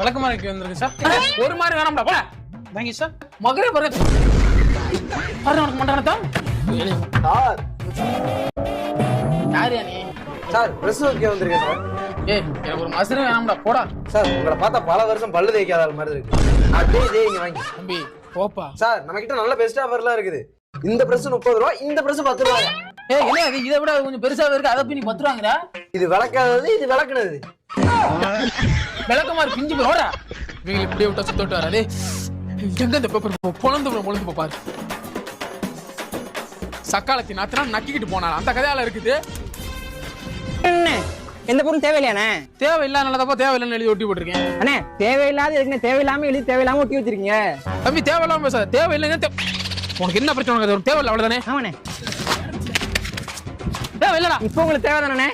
விளக்கமாறு வந்துருக்கு சார். ஒரு மாதிரி வேணாம்டா போல. வாங்கி சார். மகரே பாருங்க. பாரு உனக்கு மண்டானதா? சார் யாரியா நீ? சார் பிரஸ் ஓகே வந்திருக்கேன் சார். ஏய் எனக்கு ஒரு மசரே வேணாம்டா போடா. சார் உங்களை பார்த்தா பல வருஷம் பல்லு தேய்க்காத ஆள் மாதிரி இருக்கு. அப்படியே இதே இங்க வாங்கி. தம்பி போப்பா. சார் நம்ம கிட்ட நல்ல பெஸ்ட் ஆஃபர்லாம் இருக்குது. இந்த பிரஸ் 30 ரூபா, இந்த பிரஸ் 10 ரூபாயா? ஏய் என்ன இது இதை விட கொஞ்சம் பெருசாவே இருக்கு. அதை போய் நீ 10 ரூபாங்கடா. இது விளக்காதது, இது விளக்குனது. விளக்கமாறு பிஞ்சு போடா. இவங்க இப்படியே விட்டா சுத்தட்டு வராதே. எங்க இந்த பேப்பர் பொழந்து பாரு. சக்காலத்தி நாத்தினா நக்கிக்கிட்டு போனான். அந்த கதையால இருக்குது. எந்த பொருளும் தேவையில்லையாண்ணே? தேவையில்லாதப்பா தேவையில்லைன்னு எழுதி ஒட்டி போட்டிருக்கேன். அண்ணே தேவையில்லாத இருக்குண்ணே. தேவையில்லாம எழுதி தேவையில்லாம ஒட்டி வச்சிருக்கீங்க. தம்பி தேவையில்லாம பேசாத. தேவையில்லைன்னு உனக்கு என்ன பிரச்சனை? உனக்கு தேவையில்லை அவ்வளவுதானே. ஆமாண்ணே தேவையில்லடா. இப்போ உங்களுக்கு தேவைதானே?